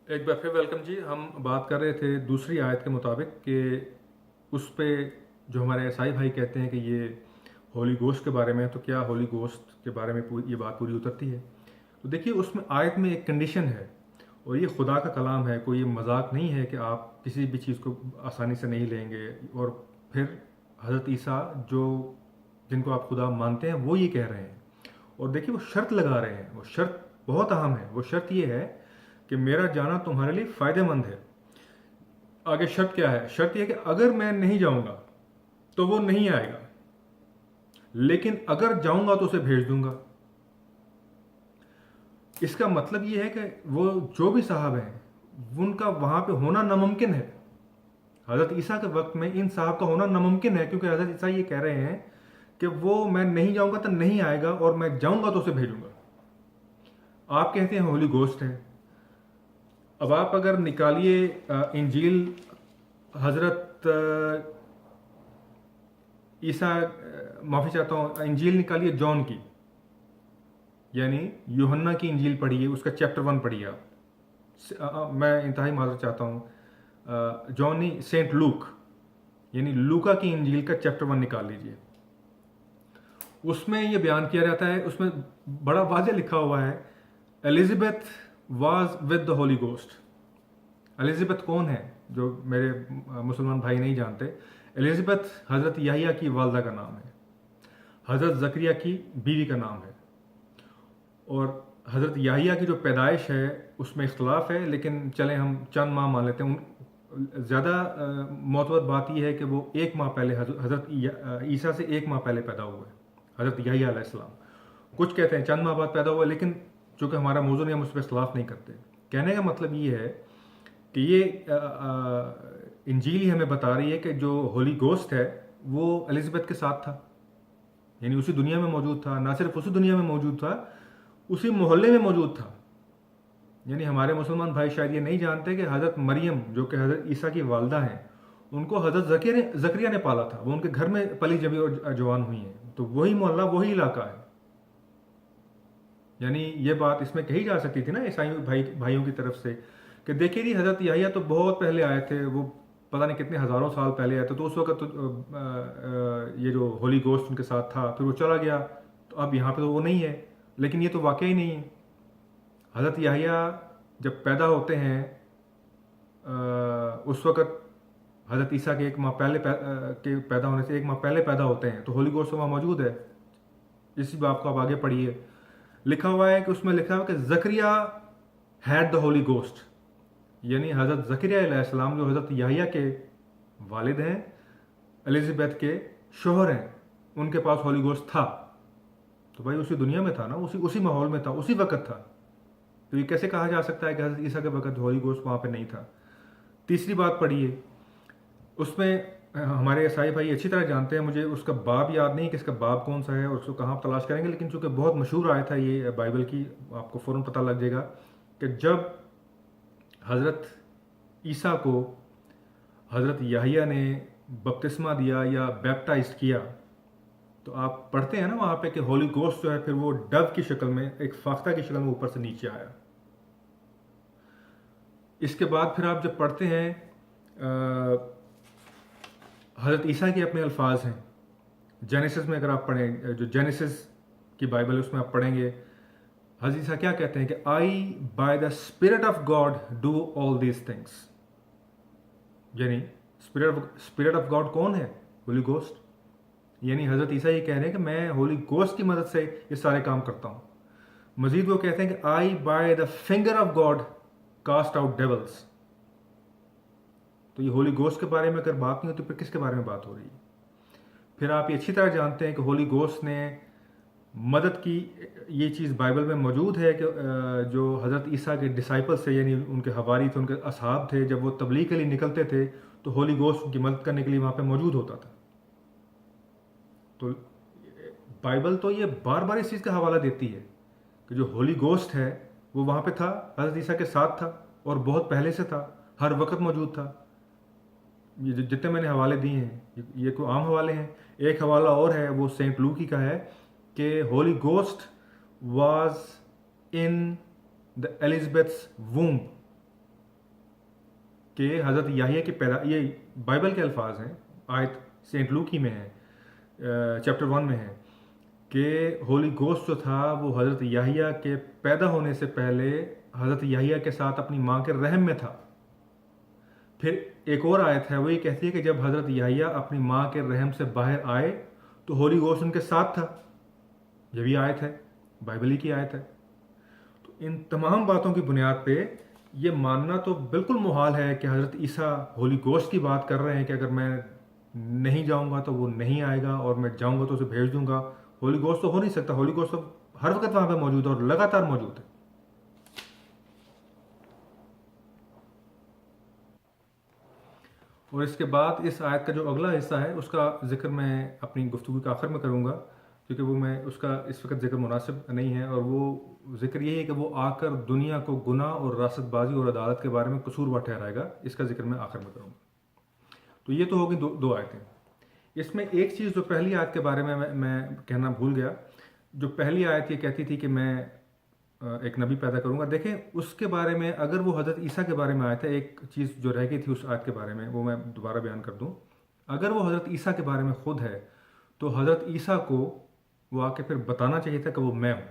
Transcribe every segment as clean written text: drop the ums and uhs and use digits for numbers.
ایک بار پھر ویلکم جی. ہم بات کر رہے تھے دوسری آیت کے مطابق کہ اس پہ جو ہمارے عیسائی بھائی کہتے ہیں کہ یہ ہولی گوشت کے بارے میں ہے، تو کیا ہولی گوشت کے بارے میں یہ بات پوری اترتی ہے؟ تو دیکھیے، اس میں آیت میں ایک کنڈیشن ہے، اور یہ خدا کا کلام ہے، کوئی مذاق نہیں ہے کہ آپ کسی بھی چیز کو آسانی سے نہیں لیں گے. اور پھر حضرت عیسیٰ جن کو آپ خدا مانتے ہیں وہ یہ کہہ رہے ہیں، اور دیکھیے وہ شرط لگا رہے ہیں. وہ شرط بہت اہم ہے. وہ شرط یہ ہے کہ میرا جانا تمہارے لیے فائدہ مند ہے. آگے شرط کیا ہے؟ شرط یہ کہ اگر میں نہیں جاؤں گا تو وہ نہیں آئے گا، لیکن اگر جاؤں گا تو اسے بھیج دوں گا. اس کا مطلب یہ ہے کہ وہ جو بھی صاحب ہیں ان کا وہاں پہ ہونا ناممکن ہے. حضرت عیسیٰ کے وقت میں ان صاحب کا ہونا ناممکن ہے، کیونکہ حضرت عیسیٰ یہ کہہ رہے ہیں کہ وہ میں نہیں جاؤں گا تو نہیں آئے گا، اور میں جاؤں گا تو اسے بھیجوں گا. آپ کہتے ہیں ہولی گوشت ہے. اب آپ اگر نکالیے انجیل حضرت عیسیٰ، معافی چاہتا ہوں، انجیل نکالیے جون کی، یعنی یوحنا کی انجیل پڑھیے، اس کا چیپٹر 1 پڑھیے آپ. میں انتہائی معذرت چاہتا ہوں، جون نہیں، سینٹ لوک، یعنی لوکا کی انجیل کا چیپٹر 1 نکال لیجیے. اس میں یہ بیان کیا جاتا ہے، اس میں بڑا واضح لکھا ہوا ہے، Elizabeth was with the Holy Ghost. Elizabeth کون ہے؟ جو میرے مسلمان بھائی نہیں جانتے، ایلزابتھ حضرت یحییٰ کی والدہ کا نام ہے، حضرت زکریا کی بیوی کا نام ہے. اور حضرت یحییٰ کی جو پیدائش ہے اس میں اختلاف ہے، لیکن چلیں ہم چند ماہ مان لیتے ہیں. زیادہ معتبر بات یہ ہے کہ وہ 1 ماہ پہلے حضرت عیسیٰ سے 1 ماہ پہلے پیدا ہوئے، حضرت یحییٰ علیہ السلام. کچھ کہتے ہیں چند ماہ بعد پیدا ہوا، لیکن چونکہ ہمارا موضوع نہیں، ہم اس پہ اختلاف نہیں کرتے. کہنے کا مطلب یہ ہے کہ یہ انجیل ہی ہمیں بتا رہی ہے کہ جو ہولی گوسٹ ہے وہ ایلزابتھ کے ساتھ تھا، یعنی اسی دنیا میں موجود تھا. نہ صرف اسی دنیا میں موجود تھا، اسی محلے میں موجود تھا. یعنی ہمارے مسلمان بھائی شاید یہ نہیں جانتے کہ حضرت مریم جو کہ حضرت عیسیٰ کی والدہ ہیں، ان کو حضرت زکریا نے پالا تھا. وہ ان کے گھر میں پلی جبی اور جوان ہوئی ہیں، تو وہی محلہ وہی علاقہ ہے. یعنی یہ بات اس میں کہی جا سکتی تھی نا عیسائی بھائیوں کی طرف سے کہ دیکھیے جی، حضرت یحییٰ تو بہت پہلے آئے تھے، وہ پتہ نہیں کتنے ہزاروں سال پہلے آئے تھے، تو اس وقت تو یہ جو ہولی گوسٹ ان کے ساتھ تھا، پھر وہ چلا گیا، تو اب یہاں پہ تو وہ نہیں ہے. لیکن یہ تو واقعی نہیں ہے. حضرت یحییٰ جب پیدا ہوتے ہیں اس وقت حضرت عیسیٰ کے 1 ماہ پہلے کے پیدا ہونے سے 1 ماہ پہلے پیدا ہوتے ہیں، تو ہولی گوسٹ وہاں موجود ہے. اسی بات کو آپ آگے پڑھیے، لکھا ہوا ہے کہ اس میں لکھا ہوا ہے کہ زکریا ہیڈ دا ہولی گوسٹ، یعنی حضرت زکریا علیہ السلام جو حضرت یحییٰ کے والد ہیں، ایلزابتھ کے شوہر ہیں، ان کے پاس ہولی گوسٹ تھا. تو بھائی اسی دنیا میں تھا نا، اسی ماحول میں تھا، اسی وقت تھا. تو یہ کیسے کہا جا سکتا ہے کہ حضرت عیسیٰ کے وقت ہولی گوسٹ وہاں پہ نہیں تھا؟ تیسری بات پڑھیے، اس میں ہمارے عیسائی بھائی اچھی طرح جانتے ہیں، مجھے اس کا باب یاد نہیں کہ اس کا باب کون سا ہے اور اس کو کہاں تلاش کریں گے، لیکن چونکہ بہت مشہور آیت ہے یہ بائبل کی، آپ کو فوراً پتہ لگ جائے گا کہ جب حضرت عیسیٰ کو حضرت یحییٰ نے بپتسمہ دیا یا بیپٹائزڈ کیا، تو آپ پڑھتے ہیں نا وہاں پہ کہ ہولی گوسٹ جو ہے پھر وہ ڈو کی شکل میں، ایک فاختہ کی شکل میں اوپر سے نیچے آیا. اس کے بعد پھر آپ جب پڑھتے ہیں حضرت عیسیٰ کے اپنے الفاظ ہیں جینیسس میں، اگر آپ پڑھیں جو جینیسس کی بائبل ہے اس میں آپ پڑھیں گے، حضرت عیسیٰ کیا کہتے ہیں کہ I by the spirit of God do all these things. یعنی اسپرٹ آف گاڈ کون ہے؟ Holy Ghost. یعنی حضرت عیسیٰ یہ کہہ رہے ہیں کہ میں ہولی گوسٹ کی مدد سے یہ سارے کام کرتا ہوں. مزید وہ کہتے ہیں کہ I by the finger of God cast out devils. تو یہ ہولی گوسٹ کے بارے میں اگر بات نہیں ہوتی پھر کس کے بارے میں بات ہو رہی ہے؟ پھر آپ یہ اچھی طرح جانتے ہیں کہ ہولی گوسٹ نے مدد کی. یہ چیز بائبل میں موجود ہے کہ جو حضرت عیسیٰ کے ڈسائپل تھے، یعنی ان کے حواری تھے، ان کے اصحاب تھے، جب وہ تبلیغ کے لیے نکلتے تھے تو ہولی گوسٹ ان کی مدد کرنے کے لیے وہاں پہ موجود ہوتا تھا. تو بائبل تو یہ بار بار اس چیز کا حوالہ دیتی ہے کہ جو ہولی گوسٹ ہے وہ وہاں پہ تھا، حضرت عیسیٰ کے ساتھ تھا، اور بہت پہلے سے تھا، ہر وقت موجود تھا. یہ جتنے میں نے حوالے دیے ہیں یہ کوئی عام حوالے ہیں. ایک حوالہ اور ہے، وہ سینٹ لوکی کا ہے کہ ہولی گوسٹ واز ان دا ایلزابتھس وومب. کہ حضرت یحییٰ کی یہ بائبل کے الفاظ ہیں، آیت سینٹ لوکی میں ہے، چیپٹر 1 میں ہے کہ ہولی گوسٹ جو تھا وہ حضرت یحییٰ کے پیدا ہونے سے پہلے حضرت یحییٰ کے ساتھ اپنی ماں کے رحم میں تھا۔ پھر ایک اور آیت ہے، وہ یہ کہتی ہے کہ جب حضرت یحییٰ اپنی ماں کے رحم سے باہر آئے تو ہولی گوسٹ ان کے ساتھ تھا۔ یہ بھی آیت ہے، بائبلی کی آیت ہے۔ تو ان تمام باتوں کی بنیاد پہ یہ ماننا تو بالکل محال ہے کہ حضرت عیسیٰ ہولی گوسٹ کی بات کر رہے ہیں کہ اگر میں نہیں جاؤں گا تو وہ نہیں آئے گا، اور میں جاؤں گا تو اسے بھیج دوں گا۔ ہولی گوسٹ تو ہو نہیں سکتا، ہولی گوسٹ تو ہر وقت وہاں پہ موجود ہے اور لگاتار موجود ہے۔ اور اس کے بعد اس آیت کا جو اگلا حصہ ہے اس کا ذکر میں اپنی گفتگو کے آخر میں کروں گا، کیونکہ وہ میں اس کا اس وقت ذکر مناسب نہیں ہے، اور وہ ذکر یہی ہے کہ وہ آ کر دنیا کو گناہ اور راست بازی اور عدالت کے بارے میں قصوروار ٹھہرائے گا۔ اس کا ذکر میں آخر میں کروں گا۔ تو یہ تو ہوگی دو آیتیں۔ اس میں ایک چیز جو پہلی آیت کے بارے میں میں کہنا بھول گیا، جو پہلی آیت یہ کہتی تھی کہ میں ایک نبی پیدا کروں گا، دیکھیں اس کے بارے میں اگر وہ حضرت عیسیٰ کے بارے میں آیا تھا، ایک چیز جو رہ گئی تھی اس آیت کے بارے میں وہ میں دوبارہ بیان کر دوں۔ اگر وہ حضرت عیسیٰ کے بارے میں خود ہے تو حضرت عیسیٰ کو وہ آ کے پھر بتانا چاہیے تھا کہ وہ میں ہوں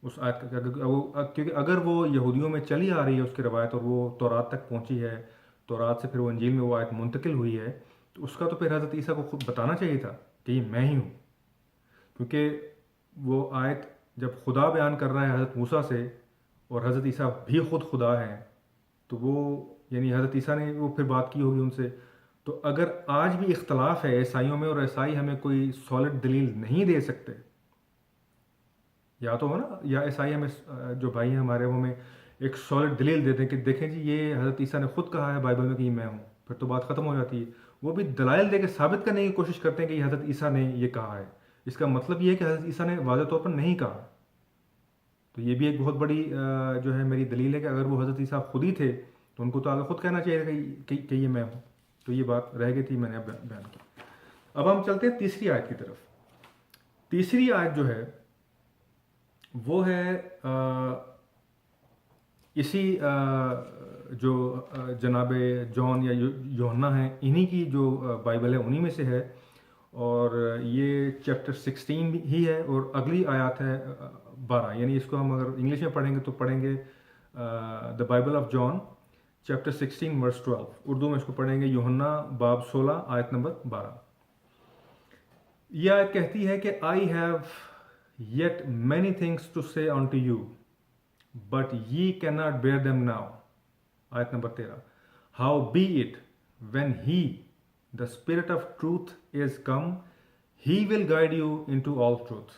اس آیت کا، کیونکہ اگر وہ یہودیوں میں چلی آ رہی ہے اس کی روایت اور وہ تورات تک پہنچی ہے، تورات سے پھر وہ انجیل میں وہ آیت منتقل ہوئی ہے، تو اس کا تو پھر حضرت عیسیٰ کو خود بتانا چاہیے تھا کہ یہ میں ہی ہوں، کیونکہ وہ آیت جب خدا بیان کر رہا ہے حضرت موسیٰ سے اور حضرت عیسیٰ بھی خود خدا ہیں، تو وہ یعنی حضرت عیسیٰ نے وہ پھر بات کی ہوگی ان سے۔ تو اگر آج بھی اختلاف ہے عیسائیوں میں اور عیسائی ہمیں کوئی سالڈ دلیل نہیں دے سکتے، یا تو نا یا عیسائی ہمیں جو بھائی ہیں ہمارے وہ ہمیں ایک سالڈ دلیل دیتے ہیں کہ دیکھیں جی یہ حضرت عیسیٰ نے خود کہا ہے بائبل میں کہ یہ میں ہوں، پھر تو بات ختم ہو جاتی ہے۔ وہ بھی دلائل دے کے ثابت کرنے کی کوشش کرتے ہیں کہ یہ حضرت عیسیٰ نے یہ کہا ہے، اس کا مطلب یہ ہے کہ حضرت عیسیٰ نے واضح طور پر نہیں کہا۔ تو یہ بھی ایک بہت بڑی جو ہے میری دلیل ہے کہ اگر وہ حضرت عیسیٰ خود ہی تھے تو ان کو تو آگے خود کہنا چاہیے کہ یہ میں ہوں۔ تو یہ بات رہ گئی تھی، میں نے بیان کی۔ اب ہم چلتے ہیں تیسری آیت کی طرف۔ تیسری آیت جو ہے وہ ہے اسی جو جناب جان یا یوحنا ہیں انہی کی جو بائبل ہے انہی میں سے ہے، اور یہ چیپٹر 16 ہی ہے، اور اگلی آیات ہے 12، یعنی اس کو ہم اگر انگلش میں پڑھیں گے تو پڑھیں گے the Bible of John chapter 16 verse 12، Urdu میں اس کو پڑھیں گے یوحنا باب 16 آیت نمبر 12۔ یہ آیت کہتی ہے کہ I have yet many things to say unto you, but ye cannot bear them now۔ آیت number 13۔ Howbeit, when he, the Spirit of truth, is come, he will guide you into all truth.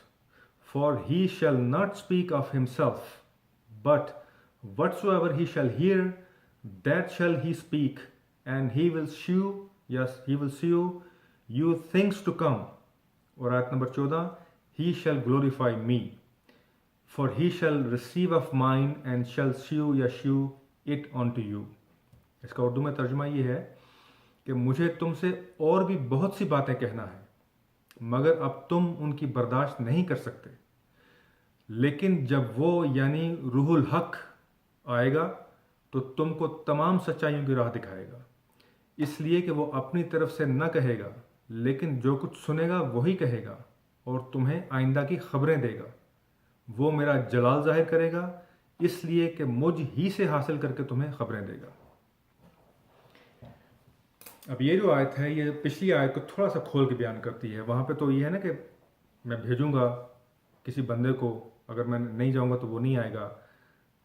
For he shall not speak of himself, but whatsoever he shall hear, that shall he speak, and he will shew you things to come۔ اور آیت number 14، He shall glorify me, for he shall receive of mine and shall shew it unto you۔ اس کا اردو میں ترجمہ یہ ہے کہ مجھے تم سے اور بھی بہت سی باتیں کہنا ہے، مگر اب تم ان کی برداشت نہیں کر سکتے، لیکن جب وہ یعنی روح الحق آئے گا تو تم کو تمام سچائیوں کی راہ دکھائے گا، اس لیے کہ وہ اپنی طرف سے نہ کہے گا، لیکن جو کچھ سنے گا وہی کہے گا، اور تمہیں آئندہ کی خبریں دے گا۔ وہ میرا جلال ظاہر کرے گا، اس لیے کہ مجھ ہی سے حاصل کر کے تمہیں خبریں دے گا۔ اب یہ جو آیت ہے یہ پچھلی آیت کو تھوڑا سا کھول کے بیان کرتی ہے۔ وہاں پہ تو یہ ہے نا کہ میں بھیجوں گا کسی بندے کو، اگر میں نہیں جاؤں گا تو وہ نہیں آئے گا۔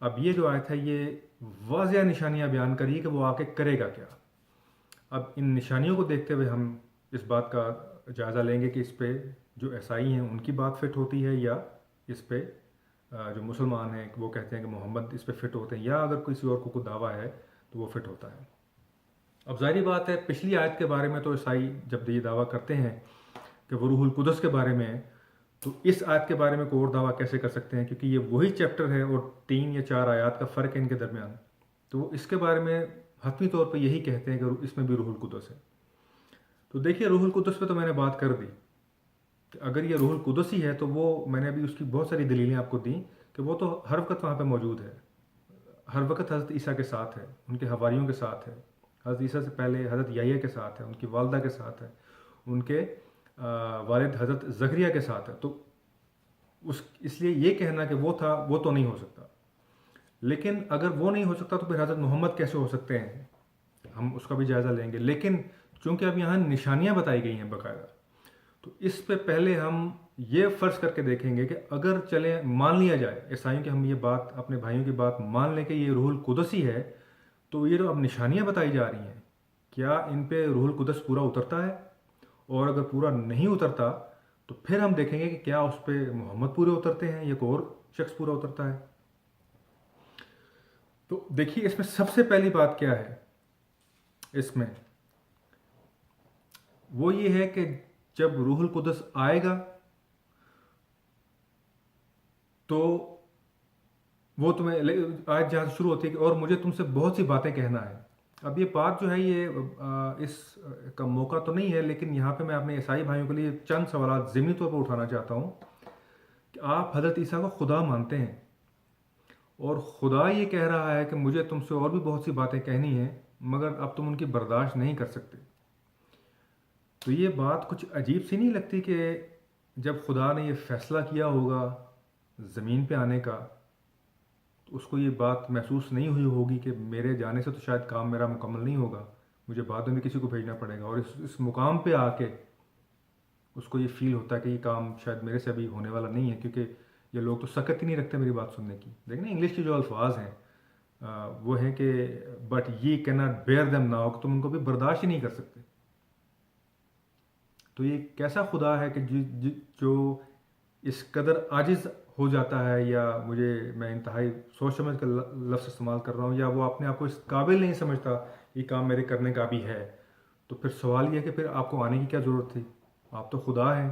اب یہ جو آیت ہے یہ واضح نشانیاں بیان کری کہ وہ آ کے کرے گا کیا۔ اب ان نشانیوں کو دیکھتے ہوئے ہم اس بات کا جائزہ لیں گے کہ اس پہ جو عیسائی ہیں ان کی بات فٹ ہوتی ہے، یا اس پہ جو مسلمان ہیں وہ کہتے ہیں کہ محمد اس پہ فٹ ہوتے ہیں، یا اگر کسی اور کو کوئی دعویٰ ہے تو وہ فٹ ہوتا ہے۔ اب ظاہری بات ہے پچھلی آیت کے بارے میں تو عیسائی جب یہ دعویٰ کرتے ہیں کہ وہ روح القدس کے بارے میں ہے، تو اس آیت کے بارے میں کوئی اور دعویٰ کیسے کر سکتے ہیں، کیونکہ یہ وہی چیپٹر ہے اور 3 یا 4 آیات کا فرق ہے ان کے درمیان۔ تو وہ اس کے بارے میں حتمی طور پہ یہی کہتے ہیں کہ اس میں بھی روح القدس ہے۔ تو دیکھیے روح القدس پہ تو میں نے بات کر دی کہ اگر یہ روح القدس ہی ہے تو وہ میں نے ابھی اس کی بہت ساری دلیلیں آپ کو دیں کہ وہ تو ہر وقت وہاں پہ موجود ہے، ہر وقت حضرت عیسیٰ کے ساتھ ہے، ان کے حواریوں کے ساتھ ہے، حضرت عیسیٰ سے پہلے حضرت یحییٰ کے ساتھ ہے، ان کی والدہ کے ساتھ ہے، ان کے والد حضرت زکریا کے ساتھ ہے، تو اس لیے یہ کہنا کہ وہ تھا، وہ تو نہیں ہو سکتا. لیکن اگر وہ نہیں ہو سکتا تو پھر حضرت محمد کیسے ہو سکتے ہیں، ہم اس کا بھی جائزہ لیں گے. لیکن چونکہ اب یہاں نشانیاں بتائی گئی ہیں باقاعدہ، تو اس پہ پہلے ہم یہ فرض کر کے دیکھیں گے کہ اگر چلیں مان لیا جائے عیسائیوں کی، ہم یہ بات اپنے بھائیوں کی بات مان لیں کہ یہ روح القدس ہی ہے، تو یہ جو اب نشانیاں بتائی جا رہی ہیں، کیا ان پہ روح القدس پورا اترتا ہے؟ اور اگر پورا نہیں اترتا تو پھر ہم دیکھیں گے کہ کیا اس پہ محمد پورے اترتے ہیں یا کوئی اور شخص پورا اترتا ہے. تو دیکھیے اس میں سب سے پہلی بات کیا ہے، اس میں وہ یہ ہے کہ جب روح القدس آئے گا تو وہ تمہیں، آیت جہاں سے شروع ہوتی ہے کہ اور مجھے تم سے بہت سی باتیں کہنا ہے. اب یہ بات جو ہے یہ اس کا موقع تو نہیں ہے، لیکن یہاں پہ میں اپنے عیسائی بھائیوں کے لیے چند سوالات ضمنی طور پر اٹھانا چاہتا ہوں کہ آپ حضرت عیسیٰ کو خدا مانتے ہیں، اور خدا یہ کہہ رہا ہے کہ مجھے تم سے اور بھی بہت سی باتیں کہنی ہیں، مگر اب تم ان کی برداشت نہیں کر سکتے. تو یہ بات کچھ عجیب سی نہیں لگتی کہ جب خدا نے یہ فیصلہ کیا ہوگا زمین پہ آنے کا، تو اس کو یہ بات محسوس نہیں ہوئی ہوگی کہ میرے جانے سے تو شاید کام میرا مکمل نہیں ہوگا، مجھے بعد میں کسی کو بھیجنا پڑے گا. اور اس مقام پہ آ کے اس کو یہ فیل ہوتا ہے کہ یہ کام شاید میرے سے ابھی ہونے والا نہیں ہے، کیونکہ یہ لوگ تو سکت ہی نہیں رکھتے میری بات سننے کی. دیکھیں نا انگلش کے جو الفاظ ہیں وہ ہیں کہ بٹ یہ کیناٹ بیئر دیم ناؤ، کہ تم ان کو بھی برداشت ہی نہیں کر سکتے. تو یہ کیسا خدا ہے کہ جو اس قدر عاجز ہو جاتا ہے، یا میں انتہائی سوچ سمجھ کر لفظ استعمال کر رہا ہوں، یا وہ اپنے آپ کو اس قابل نہیں سمجھتا یہ کام میرے کرنے کا بھی ہے. تو پھر سوال یہ ہے کہ پھر آپ کو آنے کی کیا ضرورت تھی؟ آپ تو خدا ہیں،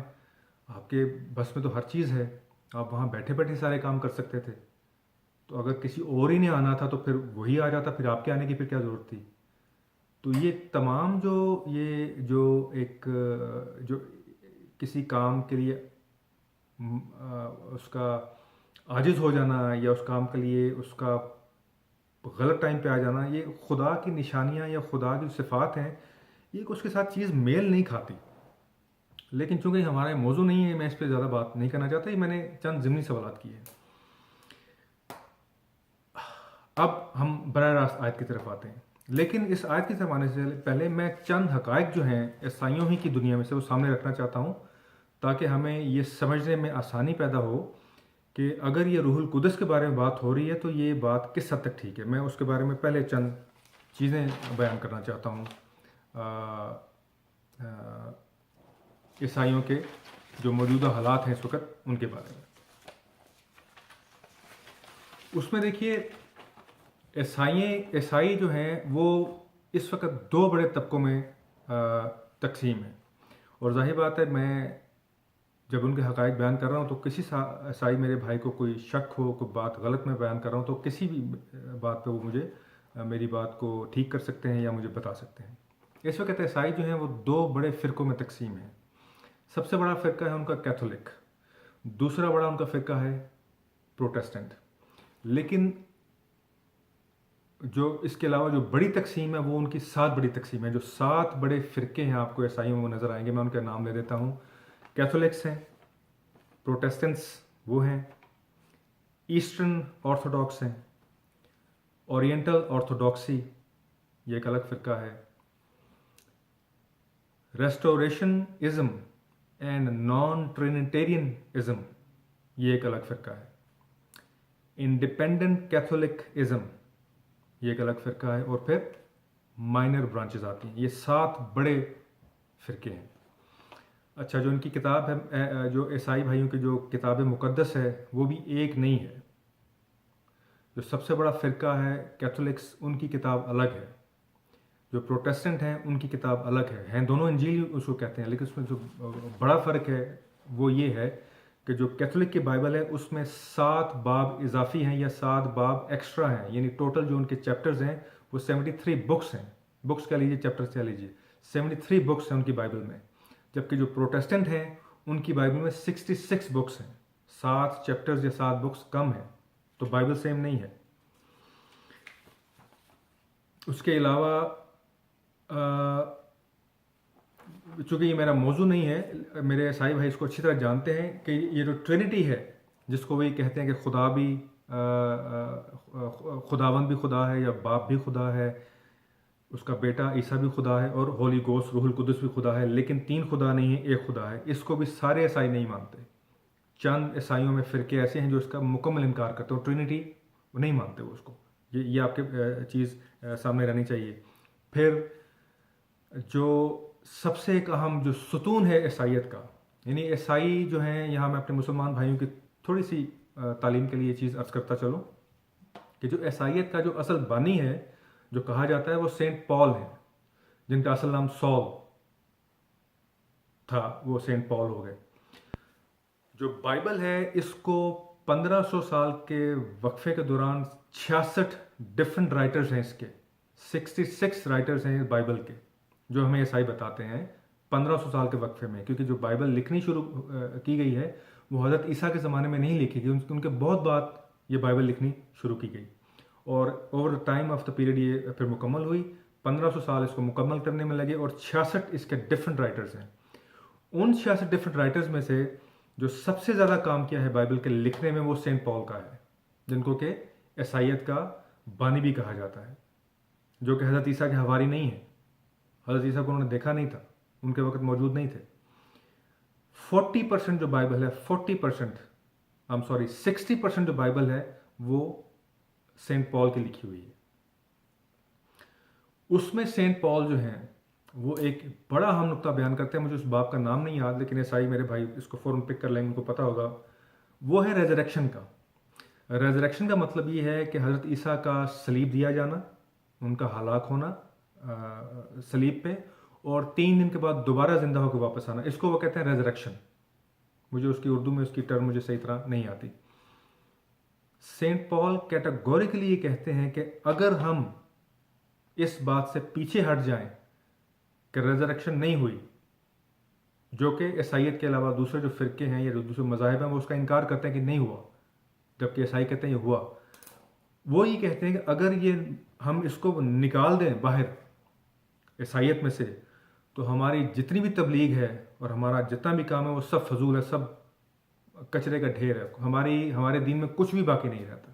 آپ کے بس میں تو ہر چیز ہے، آپ وہاں بیٹھے بیٹھے سارے کام کر سکتے تھے. تو اگر کسی اور ہی نے آنا تھا تو پھر وہی آ جاتا، پھر آپ کے آنے کی پھر کیا ضرورت تھی؟ تو یہ تمام جو ایک جو کسی کام کے لیے اس کا عاجز ہو جانا، یا اس کام کے لیے اس کا غلط ٹائم پہ آ جانا، یہ خدا کی نشانیاں یا خدا کی صفات ہیں، یہ اس کے ساتھ چیز میل نہیں کھاتی. لیکن چونکہ ہمارا موضوع نہیں ہے، میں اس پہ زیادہ بات نہیں کرنا چاہتا، یہ میں نے چند ضمنی سوالات کیے ہیں. اب ہم براہ راست آیت کی طرف آتے ہیں. لیکن اس آیت کی طرف آنے سے پہلے میں چند حقائق جو ہیں عیسائیوں ہی کی دنیا میں سے وہ سامنے رکھنا چاہتا ہوں، تاکہ ہمیں یہ سمجھنے میں آسانی پیدا ہو کہ اگر یہ روح القدس کے بارے میں بات ہو رہی ہے تو یہ بات کس حد تک ٹھیک ہے. میں اس کے بارے میں پہلے چند چیزیں بیان کرنا چاہتا ہوں عیسائیوں کے جو موجودہ حالات ہیں اس وقت، ان کے بارے میں. اس میں دیکھیے عیسائی جو ہیں وہ اس وقت دو بڑے طبقوں میں تقسیم ہیں. اور ظاہر بات ہے میں جب ان کے حقائق بیان کر رہا ہوں تو کسی عیسائی میرے بھائی کو کوئی شک ہو، کوئی بات غلط میں بیان کر رہا ہوں، تو کسی بھی بات پہ وہ مجھے میری بات کو ٹھیک کر سکتے ہیں یا مجھے بتا سکتے ہیں. اس وقت عیسائی جو ہیں وہ دو بڑے فرقوں میں تقسیم ہیں. سب سے بڑا فرقہ ہے ان کا کیتھولک، دوسرا بڑا ان کا فرقہ ہے پروٹیسٹنٹ. لیکن جو اس کے علاوہ جو بڑی تقسیم ہے وہ ان کی 7 بڑی تقسیم ہے. جو 7 بڑے فرقے ہیں آپ کو عیسائیوں میں نظر آئیں گے، میں ان کا نام لے دیتا ہوں. کیتھولکس ہیں، پروٹیسٹنٹس وہ ہیں، ایسٹرن آرتھوڈاکس ہیں، اورینٹل آرتھوڈاکسی یہ ایک الگ فرقہ ہے، ریسٹوریشن ازم اینڈ نان ٹرینیٹیرین ازم یہ ایک الگ فرقہ ہے، انڈیپینڈنٹ کیتھولک ازم یہ ایک الگ فرقہ ہے، اور پھر مائنر برانچز آتی ہیں. یہ 7 بڑے فرقے ہیں. اچھا، جو ان کی کتاب ہے، جو عیسائی بھائیوں کی جو کتاب مقدس ہے وہ بھی ایک نہیں ہے. جو سب سے بڑا فرقہ ہے کیتھولکس، ان کی کتاب الگ ہے. جو پروٹیسٹنٹ ہیں ان کی کتاب الگ ہے دونوں انجیل اس کو کہتے ہیں. لیکن اس میں جو بڑا فرق ہے وہ یہ ہے کہ جو کیتھولک کی بائبل ہے اس میں 7 باب اضافی ہیں یا 7 باب ایکسٹرا ہیں، یعنی ٹوٹل جو ان کے چیپٹرز ہیں وہ 73 بکس ہیں. بکس کہہ لیجیے، چیپٹرز کہہ لیجیے، 73 بکس ہیں ان کی بائبل میں. جبکہ جو پروٹیسٹنٹ ہیں ان کی بائبل میں 66 بکس ہیں. 7 چیپٹرز یا 7 بکس کم ہیں، تو بائبل سیم نہیں ہے. اس کے علاوہ چونکہ یہ میرا موضوع نہیں ہے، میرے عیسائی بھائی اس کو اچھی طرح جانتے ہیں کہ یہ جو ٹرینٹی ہے، جس کو وہی کہتے ہیں کہ خدا بھی خداوند بھی خدا ہے، یا باپ بھی خدا ہے، اس کا بیٹا عیسیٰ بھی خدا ہے، اور ہولی گوسٹ روح القدس بھی خدا ہے، لیکن تین خدا نہیں ہے، ایک خدا ہے. اس کو بھی سارے عیسائی نہیں مانتے. چند عیسائیوں میں فرقے ایسے ہیں جو اس کا مکمل انکار کرتے ہیں. ٹرینٹی وہ نہیں مانتے وہ اس کو. یہ آپ کے چیز سامنے رہنی چاہیے. پھر جو سب سے ایک اہم جو ستون ہے عیسائیت کا، یعنی عیسائی جو ہیں، یہاں میں اپنے مسلمان بھائیوں کی تھوڑی سی تعلیم کے لیے یہ چیز عرض کرتا چلوں کہ جو عیسائیت کا جو اصل بانی ہے، جو کہا جاتا ہے، وہ سینٹ پال ہیں، جن کا اصل نام سول تھا، وہ سینٹ پال ہو گئے. جو بائبل ہے، اس کو 1500 سال کے وقفے کے دوران 66 ڈفرنٹ رائٹرز ہیں، اس کے 66 رائٹرز ہیں بائبل کے، جو ہمیں عیسائی بتاتے ہیں 1500 سال کے وقفے میں. کیونکہ جو بائبل لکھنی شروع کی گئی ہے وہ حضرت عیسیٰ کے زمانے میں نہیں لکھی گئی، ان کے بہت بعد یہ بائبل لکھنی شروع کی گئی، اور over the time of the period یہ پھر مکمل ہوئی. 1500 سال اس کو مکمل کرنے میں لگے، اور 66 اس کے ڈفرنٹ رائٹرز ہیں. ان 66 ڈفرنٹ رائٹرز میں سے جو سب سے زیادہ کام کیا ہے بائبل کے لکھنے میں، وہ سینٹ پال کا ہے، جن کو کہ عیسائیت کا بانی بھی کہا جاتا ہے، جو کہ حضرت عیسیٰ کے حواری نہیں ہے. حضرت عیسیٰ کو انہوں نے دیکھا نہیں تھا، ان کے وقت موجود نہیں تھے. 40% جو بائبل ہے، 60% جو بائبل ہے وہ سینٹ پال کی لکھی ہوئی ہے. اس میں سینٹ پال جو ہیں وہ ایک بڑا اہم نقطہ بیان کرتے ہیں. مجھے اس باپ کا نام نہیں یاد، لیکن عیسائی میرے بھائی اس کو فوراً پک کر لیں گے، ان کو پتہ ہوگا. وہ ہے ریزریکشن کا. ریزریکشن کا مطلب یہ ہے کہ حضرت عیسیٰ کا صلیب دیا جانا، ان کا ہلاک ہونا صلیب پہ، اور 3 دن کے بعد دوبارہ زندہ ہو کے واپس آنا. اس کو وہ کہتے ہیں ریزریکشن. مجھے اس کی اردو میں اس کی ٹرم مجھے صحیح طرح نہیں آتی. سینٹ پال کیٹیگوریکلی یہ کہتے ہیں کہ اگر ہم اس بات سے پیچھے ہٹ جائیں کہ ریزریکشن نہیں ہوئی، جو کہ عیسائیت کے علاوہ دوسرے جو فرقے ہیں یا جو دوسرے مذاہب ہیں وہ اس کا انکار کرتے ہیں کہ نہیں ہوا، جبکہ عیسائی کہتے ہیں یہ ہوا. وہ یہ کہتے ہیں کہ اگر یہ ہم اس کو نکال دیں باہر عیسائیت میں سے، تو ہماری جتنی بھی تبلیغ ہے اور ہمارا جتنا بھی کام ہے وہ سب فضول ہے، سب کچرے کا ڈھیر ہے. ہمارے دین میں کچھ بھی باقی نہیں رہتا.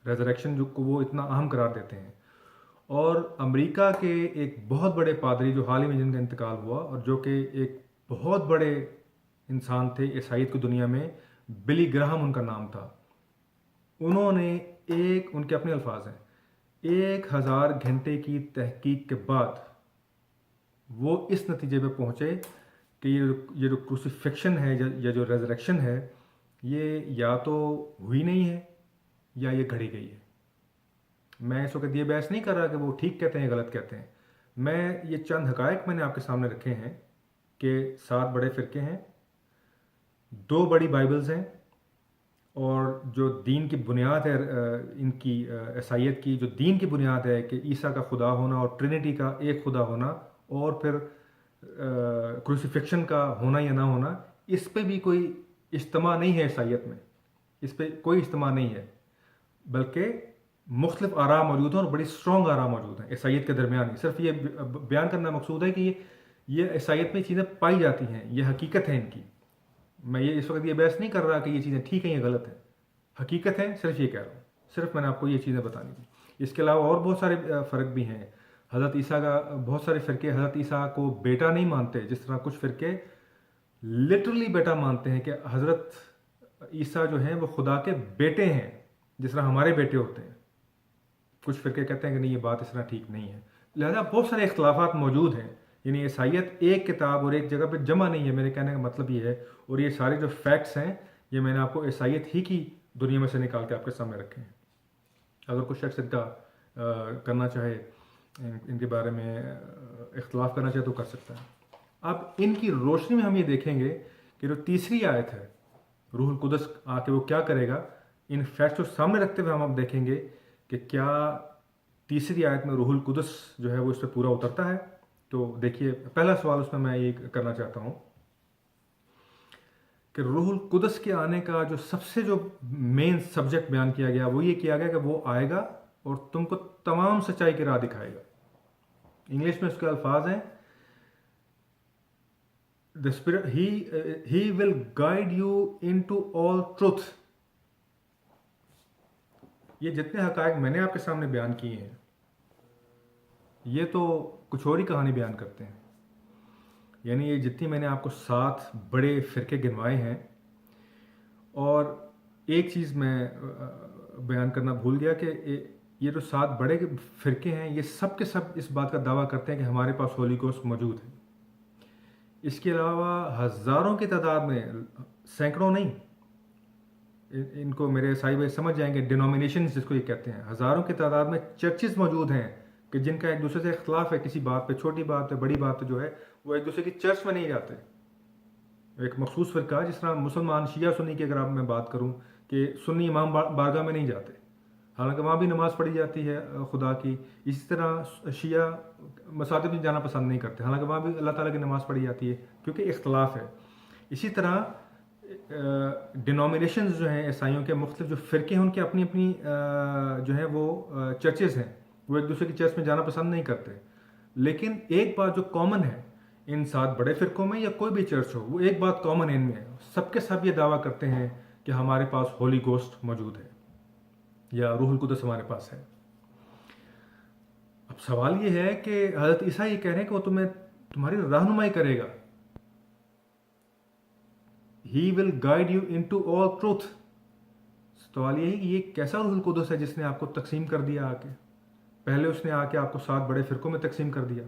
ریزریکشن جو کو وہ اتنا اہم قرار دیتے ہیں. اور امریکہ کے ایک بہت بڑے پادری جو حال ہی میں جن کا انتقال ہوا، اور جو کہ ایک بہت بڑے انسان تھے عیسائیت کی دنیا میں، بلی گراہم ان کا نام تھا. انہوں نے ان کے اپنے الفاظ ہیں، 1000 گھنٹے کی تحقیق کے بعد وہ اس نتیجے پہ پہنچے کہ یہ جو کروسیفکشن ہے یا جو ریزریکشن ہے، یہ یا تو ہوئی نہیں ہے یا یہ گھڑی گئی ہے. میں اس وقت یہ بحث نہیں کر رہا کہ وہ ٹھیک کہتے ہیں غلط کہتے ہیں. میں یہ چند حقائق میں نے آپ کے سامنے رکھے ہیں کہ 7 بڑے فرقے ہیں، 2 بڑی بائبلز ہیں، اور جو دین کی بنیاد ہے ان کی عیسائیت کی، جو دین کی بنیاد ہے کہ عیسیٰ کا خدا ہونا اور ٹرینٹی کا ایک خدا ہونا، اور پھر کروسیفکشن کا ہونا یا نہ ہونا، اس پہ بھی کوئی اجتماع نہیں ہے عیسائیت میں. اس پہ کوئی اجتماع نہیں ہے، بلکہ مختلف آراء موجود ہیں، اور بڑی اسٹرانگ آراء موجود ہیں عیسائیت کے درمیان ہی. صرف یہ بیان کرنا مقصود ہے کہ یہ عیسائیت میں چیزیں پائی جاتی ہیں، یہ حقیقت ہے ان کی. میں یہ اس وقت یہ بحث نہیں کر رہا کہ یہ چیزیں ٹھیک ہیں یا غلط ہیں، حقیقت ہے، صرف یہ کہہ رہا ہوں. صرف میں نے آپ کو یہ چیزیں بتانی تھی. اس کے علاوہ اور بہت سارے فرق بھی ہیں. حضرت عیسیٰ کا بہت سارے فرقے حضرت عیسیٰ کو بیٹا نہیں مانتے، جس طرح کچھ فرقے لٹرلی بیٹا مانتے ہیں کہ حضرت عیسیٰ جو ہیں وہ خدا کے بیٹے ہیں، جس طرح ہمارے بیٹے ہوتے ہیں. کچھ فرقے کہتے ہیں کہ نہیں، یہ بات اس طرح ٹھیک نہیں ہے. لہذا بہت سارے اختلافات موجود ہیں. یعنی عیسائیت ایک کتاب اور ایک جگہ پہ جمع نہیں ہے. میرے کہنے کا مطلب یہ ہے، اور یہ سارے جو فیکٹس ہیں یہ میں نے آپ کو عیسائیت ہی کی دنیا میں سے نکال کے آپ کے سامنے رکھے ہیں. اگر کچھ شخص ان کا کرنا چاہے، ان کے بارے میں اختلاف کرنا چاہے تو کر سکتا ہے. اب ان کی روشنی میں ہم یہ دیکھیں گے کہ جو تیسری آیت ہے، روح القدس آ کے وہ کیا کرے گا، ان فیکٹس کو سامنے رکھتے ہوئے ہم اب دیکھیں گے کہ کیا تیسری آیت میں روح القدس جو ہے وہ اس پہ پورا اترتا ہے. تو دیکھیے، پہلا سوال اس میں یہ کرنا چاہتا ہوں کہ روح القدس کے آنے کا جو سب سے جو مین سبجیکٹ بیان کیا گیا وہ یہ کیا گیا کہ وہ آئے گا اور تم کو تمام سچائی کی راہ دکھائے گا. انگلش میں اس کے الفاظ ہیں the spirit he will guide you into all truth. یہ جتنے حقائق میں نے آپ کے سامنے بیان کیے ہیں یہ تو کچھ اور ہی کہانی بیان کرتے ہیں. یعنی یہ جتنی میں نے آپ کو 7 بڑے فرقے گنوائے ہیں، اور ایک چیز میں بیان کرنا بھول گیا کہ یہ جو 7 بڑے فرقے ہیں یہ سب کے سب اس بات کا دعویٰ کرتے ہیں کہ ہمارے پاس ہولی گوسٹ موجود ہے. اس کے علاوہ ہزاروں کی تعداد میں، سینکڑوں نہیں، ان کو میرے عیسائی بھائی سمجھ جائیں گے، ڈینومینیشنز جس کو یہ کہتے ہیں، ہزاروں کی تعداد میں چرچز موجود ہیں کہ جن کا ایک دوسرے سے اختلاف ہے کسی بات پہ، چھوٹی بات پہ، بڑی بات پہ جو ہے وہ ایک دوسرے کی چرچ میں نہیں جاتے. ایک مخصوص فرقہ جس طرح مسلمان شیعہ سنی کی اگر آپ میں بات کروں کہ سنی امام بارگاہ میں نہیں جاتے، حالانکہ وہاں بھی نماز پڑھی جاتی ہے خدا کی. اسی طرح شیعہ مساجد میں جانا پسند نہیں کرتے، حالانکہ وہاں بھی اللہ تعالیٰ کی نماز پڑھی جاتی ہے کیونکہ اختلاف ہے. اسی طرح ڈینومینیشنز جو ہیں عیسائیوں کے مختلف جو فرقے ہیں ان کے اپنی اپنی جو ہے وہ چرچز ہیں، وہ ایک دوسرے کی چرچ میں جانا پسند نہیں کرتے. لیکن ایک بات جو کامن ہے ان 7 بڑے فرقوں میں یا کوئی بھی چرچ ہو، وہ ایک بات کامن ہے ان میں، سب کے سب یہ دعویٰ کرتے ہیں کہ ہمارے پاس ہولی گوسٹ موجود ہے یا روح القدس ہمارے پاس ہے. اب سوال یہ ہے کہ حضرت عیسیٰ یہ کہہ رہے ہیں کہ وہ تمہاری رہنمائی کرے گا. He will guide you into all truth. سوال یہ ہے کہ یہ کیسا روح القدس ہے جس نے آپ کو تقسیم کر دیا آ کے؟ پہلے اس نے آ کے آپ کو 7 بڑے فرقوں میں تقسیم کر دیا،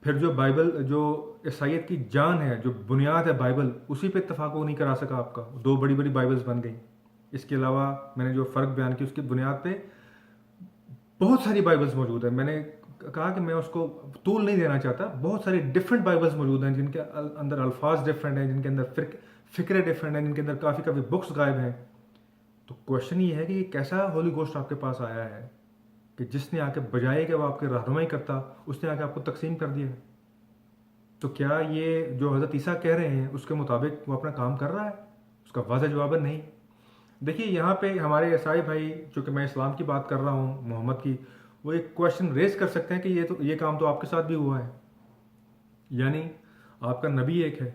پھر جو بائبل، جو عیسائیت کی جان ہے، جو بنیاد ہے بائبل، اسی پہ اتفاق وہ نہیں کرا سکا آپ کا. 2 بڑی بڑی بائبلز بن گئیں. اس کے علاوہ میں نے جو فرق بیان کی اس کی بنیاد پہ بہت ساری بائبلز موجود ہیں. میں نے کہا کہ میں اس کو طول نہیں دینا چاہتا، بہت ساری ڈفرینٹ بائبلز موجود ہیں جن کے اندر الفاظ ڈفرینٹ ہیں، جن کے اندر فکرے ڈفرینٹ ہیں، جن کے اندر کافی بکس غائب ہیں. تو کوشچن یہ ہے کہ یہ کیسا ہولی گوسٹ آپ کے پاس آیا ہے کہ جس نے آ کے بجائے کہ وہ آپ کی رہنمائی کرتا، اس نے آ کے آپ کو تقسیم کر دیا. تو کیا یہ جو حضرت عیسیٰ کہہ رہے ہیں اس کے مطابق وہ اپنا کام کر رہا ہے؟ اس کا واضح جواب نہیں. دیکھیے یہاں پہ ہمارے عیسائی بھائی، چونکہ میں اسلام کی بات کر رہا ہوں، محمد کی، وہ ایک کوشچن ریز کر سکتے ہیں کہ یہ کام تو آپ کے ساتھ بھی ہوا ہے. یعنی آپ کا نبی ایک ہے،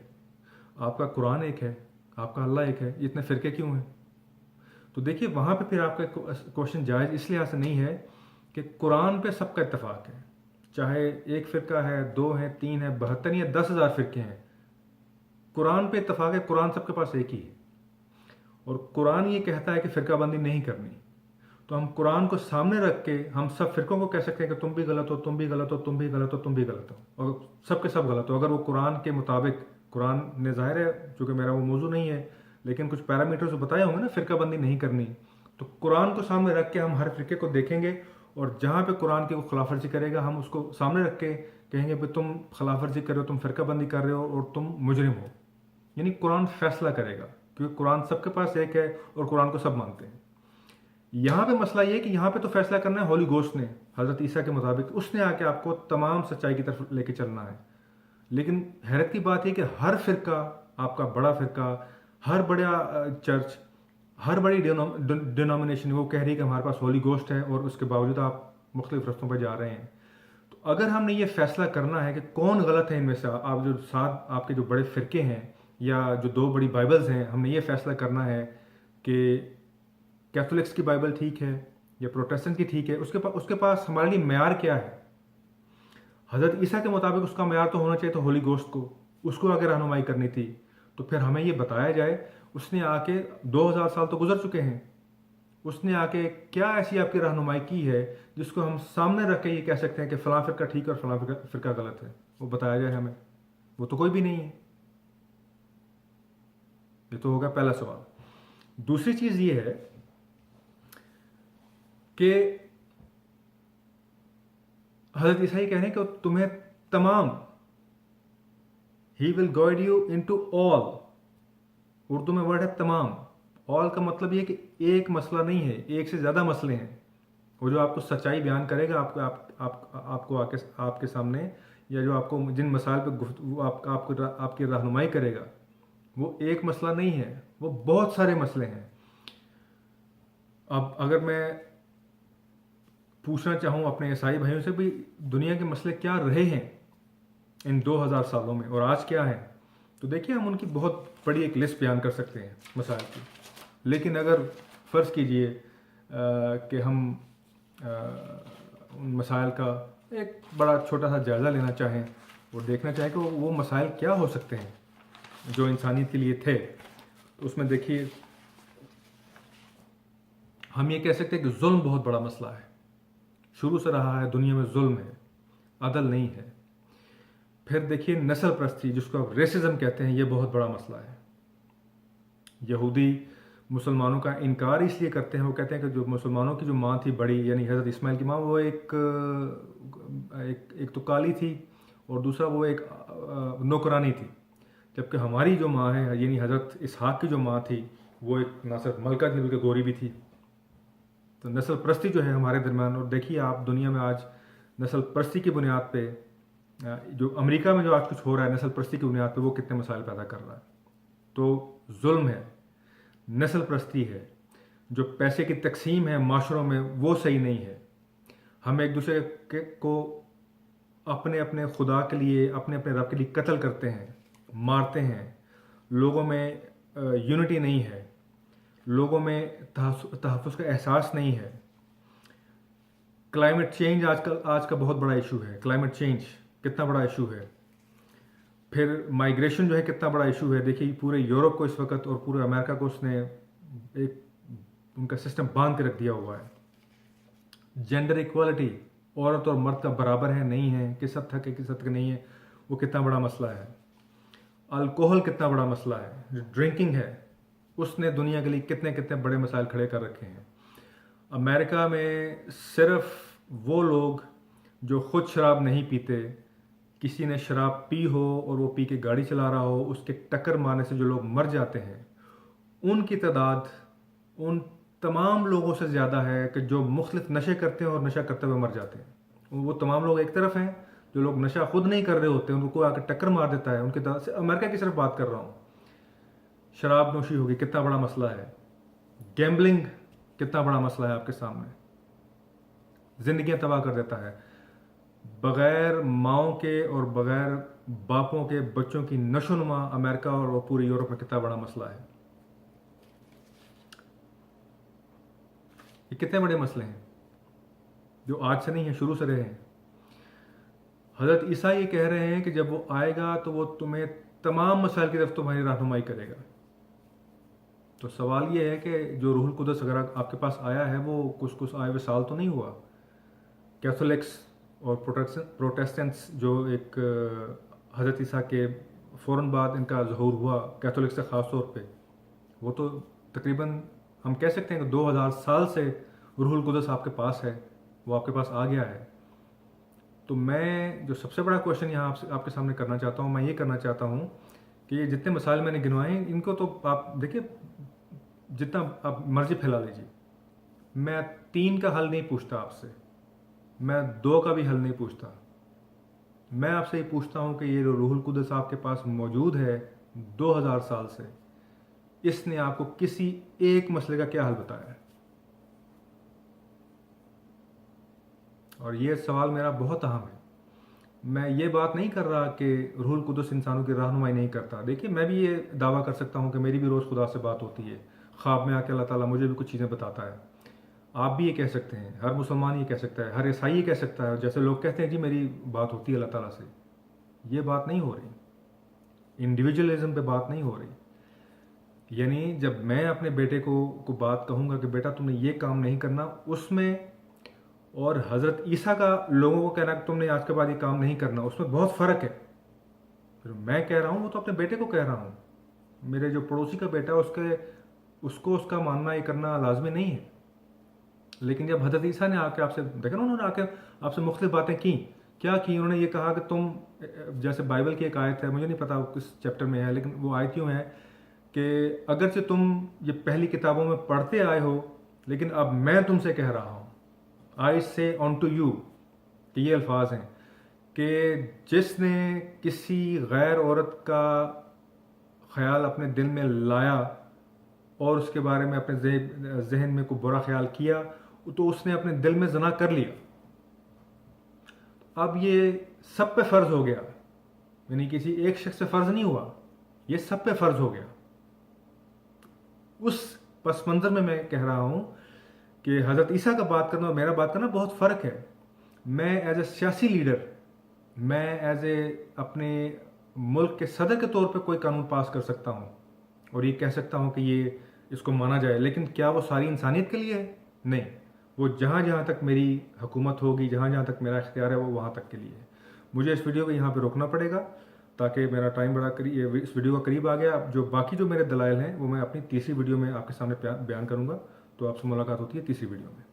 آپ کا قرآن ایک ہے، آپ کا اللہ ایک ہے، یہ اتنے فرقے کیوں ہیں؟ تو دیکھیے وہاں پہ پھر آپ کا کوشچن جائز اس لحاظ سے نہیں ہے کہ قرآن پہ سب کا اتفاق ہے، چاہے ایک فرقہ ہے، 2 ہیں، 3 ہیں، 72 یا 10,000 فرقے ہیں، قرآن پہ اتفاق ہے. قرآن سب کے پاس ایک ہی ہے، اور قرآن یہ کہتا ہے کہ فرقہ بندی نہیں کرنی. تو ہم قرآن کو سامنے رکھ کے ہم سب فرقوں کو کہہ سکتے ہیں کہ تم بھی غلط ہو، تم بھی غلط ہو، تم بھی غلط ہو، تم بھی غلط ہو، اور سب کے سب غلط ہو. اگر وہ قرآن کے مطابق، قرآن نے ظاہر ہے چونکہ میرا وہ موضوع نہیں ہے لیکن کچھ پیرامیٹرز بتائے ہوں گے نا فرقہ بندی نہیں کرنی، تو قرآن کو سامنے رکھ کے ہم ہر فرقے کو دیکھیں گے، اور جہاں پہ قرآن کی وہ خلاف ورزی کرے گا ہم اس کو سامنے رکھ کے کہیں گے کہ تم خلاف ورزی کر رہے ہو، تم فرقہ بندی کر رہے ہو اور تم مجرم ہو. یعنی قرآن فیصلہ کرے گا کیونکہ قرآن سب کے پاس ایک ہے اور قرآن کو سب مانتے ہیں. یہاں پہ مسئلہ یہ ہے کہ یہاں پہ تو فیصلہ کرنا ہے ہولی گوسٹ نے، حضرت عیسیٰ کے مطابق اس نے آ کے آپ کو تمام سچائی کی طرف لے کے چلنا ہے. لیکن حیرت کی بات یہ کہ ہر فرقہ، آپ کا بڑا فرقہ، ہر بڑا چرچ، ہر بڑی ڈینومینیشن وہ کہہ رہی ہے کہ ہمارے پاس ہولی گوسٹ ہے، اور اس کے باوجود آپ مختلف رستوں پہ جا رہے ہیں. تو اگر ہم نے یہ فیصلہ کرنا ہے کہ کون غلط ہے ان میں سے، آپ جو 7 آپ کے جو بڑے فرقے ہیں یا جو 2 بڑی بائبلز ہیں، ہم نے یہ فیصلہ کرنا ہے کہ کیتھولکس کی بائبل ٹھیک ہے یا پروٹیسٹنٹ کی ٹھیک ہے، اس کے پاس ہمارے لیے معیار کیا ہے. حضرت عیسیٰ کے مطابق اس کا معیار تو ہونا چاہیے، تو ہولی گوسٹ کو، اس کو اگر رہنمائی کرنی تھی تو پھر ہمیں یہ بتایا جائے اس نے آ کے 2000 سال تو گزر چکے ہیں، اس نے آ کے کیا ایسی آپ کی رہنمائی کی ہے جس کو ہم سامنے رکھ کے یہ کہہ سکتے ہیں کہ فلاں فرقہ ٹھیک ہے اور فلاں فرقہ غلط ہے. وہ بتایا جائے ہمیں، وہ تو کوئی بھی نہیں ہے. یہ تو ہوگا پہلا سوال. دوسری چیز یہ ہے کہ حضرت عیسیٰ کہہ رہے ہیں کہ تمہیں تمام، he will guide you into all. Urdu میں ورڈ ہے تمام. آل کا مطلب یہ کہ ایک مسئلہ نہیں ہے، ایک سے زیادہ مسئلے ہیں. وہ جو آپ کو سچائی بیان کرے گا آپ کو آپ کے سامنے، یا جو آپ کو جن مسائل پہ گفتگو آپ کی رہنمائی کرے گا، وہ ایک مسئلہ نہیں ہے، وہ بہت سارے مسئلے ہیں. اب اگر میں پوچھنا چاہوں اپنے عیسائی بھائیوں سے بھی دنیا کے مسئلے کیا رہے ہیں ان 2000 سالوں میں اور آج کیا ہیں، تو دیکھیے ہم ان کی بہت بڑی ایک لسٹ بیان کر سکتے ہیں مسائل کی. لیکن اگر فرض کیجئے کہ ہم ان مسائل کا ایک بڑا چھوٹا سا جائزہ لینا چاہیں اور دیکھنا چاہیں کہ وہ مسائل کیا ہو سکتے ہیں جو انسانیت کے لیے تھے، تو اس میں دیکھیے ہم یہ کہہ سکتے ہیں کہ ظلم بہت بڑا مسئلہ ہے، شروع سے رہا ہے، دنیا میں ظلم ہے، عدل نہیں ہے. پھر دیکھیے نسل پرستی جس کو ریسزم کہتے ہیں، یہ بہت بڑا مسئلہ ہے. یہودی مسلمانوں کا انکار اس لیے کرتے ہیں، وہ کہتے ہیں کہ جو مسلمانوں کی جو ماں تھی بڑی، یعنی حضرت اسماعیل کی ماں، وہ ایک تو کالی تھی اور دوسرا وہ ایک نوکرانی تھی، جبکہ ہماری جو ماں ہے یعنی حضرت اسحاق کی جو ماں تھی وہ ایک نہ صرف ملکہ تھی بلکہ گوری بھی تھی. تو نسل پرستی جو ہے ہمارے درمیان، اور دیکھیے آپ دنیا میں آج نسل پرستی کی بنیاد پہ جو امریکہ میں جو آج کچھ ہو رہا ہے نسل پرستی کی بنیاد پہ، وہ کتنے مسائل پیدا کر رہا ہے. تو ظلم ہے، نسل پرستی ہے، جو پیسے کی تقسیم ہے معاشروں میں وہ صحیح نہیں ہے. ہم ایک دوسرے کو اپنے اپنے خدا کے لیے، اپنے اپنے رب کے لیے قتل کرتے ہیں، مارتے ہیں. لوگوں میں یونٹی نہیں ہے، لوگوں میں تحفظ کا احساس نہیں ہے. کلائمیٹ چینج آج کا بہت بڑا ایشو ہے. کلائمیٹ چینج کتنا بڑا ایشو ہے. پھر مائیگریشن جو ہے کتنا بڑا ایشو ہے. دیکھیے پورے یورپ کو اس وقت اور پورے امریکہ کو اس نے ایک ان کا سسٹم باندھ کے رکھ دیا ہوا ہے. جینڈر ایکوالٹی، عورت اور مرد کا برابر ہے نہیں ہے، کس حد تک ہے کس حد تک نہیں ہے، وہ کتنا بڑا مسئلہ ہے. الکوہل کتنا بڑا مسئلہ ہے. جو ڈرنکنگ ہے اس نے دنیا کے لیے کتنے بڑے مسائل کھڑے کر رکھے ہیں. امریکہ میں صرف وہ لوگ جو خود شراب نہیں پیتے، کسی نے شراب پی ہو اور وہ پی کے گاڑی چلا رہا ہو، اس کے ٹکر مارنے سے جو لوگ مر جاتے ہیں، ان کی تعداد ان تمام لوگوں سے زیادہ ہے کہ جو مختلف نشے کرتے ہیں اور نشہ کرتے ہوئے مر جاتے ہیں. وہ تمام لوگ ایک طرف ہیں، جو لوگ نشہ خود نہیں کر رہے ہوتے ان کو کوئی آ کے ٹکر مار دیتا ہے، ان کی تعداد سے امریکہ کی صرف بات کر رہا ہوں. شراب نوشی ہوگی کتنا بڑا مسئلہ ہے. گیمبلنگ کتنا بڑا مسئلہ ہے آپ کے سامنے، زندگیاں تباہ کر دیتا ہے. بغیر ماؤں کے اور بغیر باپوں کے بچوں کی نشو نما امریکہ اور پوری یورپ میں کتنا بڑا مسئلہ ہے. یہ کتنے بڑے مسئلے ہیں جو آج سے نہیں ہیں، شروع سے رہے ہیں. حضرت عیسیٰ یہ کہہ رہے ہیں کہ جب وہ آئے گا تو وہ تمہیں تمام مسائل کی طرف تمہاری رہنمائی کرے گا. تو سوال یہ ہے کہ جو روح القدس اگر آپ کے پاس آیا ہے وہ کچھ آئے ہوئے سال تو نہیں ہوا. کیتھولکس اور پروٹیسٹنٹس جو ایک حضرت عیسیٰ کے فوراً بعد ان کا ظہور ہوا، کیتھولکس سے خاص طور پہ، وہ تو تقریباً ہم کہہ سکتے ہیں کہ 2000 سال سے روح القدس آپ کے پاس ہے، وہ آپ کے پاس آ گیا ہے. تو میں جو سب سے بڑا کوشچن یہاں آپ کے سامنے کرنا چاہتا ہوں، میں یہ کرنا چاہتا ہوں کہ یہ جتنے مسائل میں نے گنوائے ہیں ان کو تو آپ دیکھیے جتنا آپ مرضی پھیلا لیجیے. میں 3 کا حل نہیں پوچھتا آپ سے، میں 2 کا بھی حل نہیں پوچھتا. میں آپ سے یہ پوچھتا ہوں کہ یہ جو روح القدس آپ کے پاس موجود ہے 2000 سال سے، اس نے آپ کو کسی ایک مسئلے کا کیا حل بتایا ہے؟ اور یہ سوال میرا بہت اہم ہے. میں یہ بات نہیں کر رہا کہ روح القدس انسانوں کی رہنمائی نہیں کرتا. دیکھیے میں بھی یہ دعویٰ کر سکتا ہوں کہ میری بھی روز خدا سے بات ہوتی ہے، خواب میں آ کے اللہ تعالیٰ مجھے بھی کچھ چیزیں بتاتا ہے. آپ بھی یہ کہہ سکتے ہیں، ہر مسلمان یہ کہہ سکتا ہے، ہر عیسائی یہ کہہ سکتا ہے. جیسے لوگ کہتے ہیں جی میری بات ہوتی ہے اللہ تعالیٰ سے، یہ بات نہیں ہو رہی. انڈیویجولزم پہ بات نہیں ہو رہی. یعنی جب میں اپنے بیٹے کو بات کہوں گا کہ بیٹا تم نے یہ کام نہیں کرنا، اس میں، اور حضرت عیسیٰ کا لوگوں کو کہنا کہ تم نے آج کے بعد یہ کام نہیں کرنا، اس میں بہت فرق ہے. پھر میں کہہ رہا ہوں وہ تو اپنے بیٹے کو کہہ رہا ہوں. میرے جو پڑوسی کا بیٹا ہے اس کا ماننا یہ کرنا لازمی نہیں ہے. لیکن جب حضرت عیسیٰ نے آ کے آپ سے دیکھا نا، انہوں نے آ کے آپ سے مختلف باتیں کی. کیا کی انہوں نے؟ یہ کہا کہ تم، جیسے بائبل کی ایک آیت ہے، مجھے نہیں پتا کس چیپٹر میں ہے، لیکن وہ آیت یوں ہے کہ اگرچہ تم یہ پہلی کتابوں میں پڑھتے آئے ہو، لیکن اب میں تم سے کہہ رہا ہوں، I say unto you، کہ یہ الفاظ ہیں کہ جس نے کسی غیر عورت کا خیال اپنے دل میں لایا اور اس کے بارے میں اپنے ذہن میں کوئی برا خیال کیا، تو اس نے اپنے دل میں زنا کر لیا. اب یہ سب پہ فرض ہو گیا، یعنی کسی ایک شخص پہ فرض نہیں ہوا، یہ سب پہ فرض ہو گیا. اس پس منظر میں کہہ رہا ہوں کہ حضرت عیسیٰ کا بات کرنا اور میرا بات کرنا بہت فرق ہے. میں ایز اے سیاسی لیڈر، میں ایز اے اپنے ملک کے صدر کے طور پہ کوئی قانون پاس کر سکتا ہوں اور یہ کہہ سکتا ہوں کہ یہ اس کو مانا جائے، لیکن کیا وہ ساری انسانیت کے لیے ہے؟ نہیں. وہ جہاں جہاں تک میری حکومت ہوگی، جہاں جہاں تک میرا اختیار ہے، وہ وہاں تک کے لیے ہے. مجھے اس ویڈیو کو یہاں پہ روکنا پڑے گا تاکہ میرا ٹائم بڑا اس ویڈیو کا قریب آ گیا. جو باقی جو میرے دلائل ہیں وہ میں اپنی تیسری ویڈیو میں آپ کے سامنے بیان کروں گا. تو آپ سے ملاقات ہوتی ہے تیسری ویڈیو میں.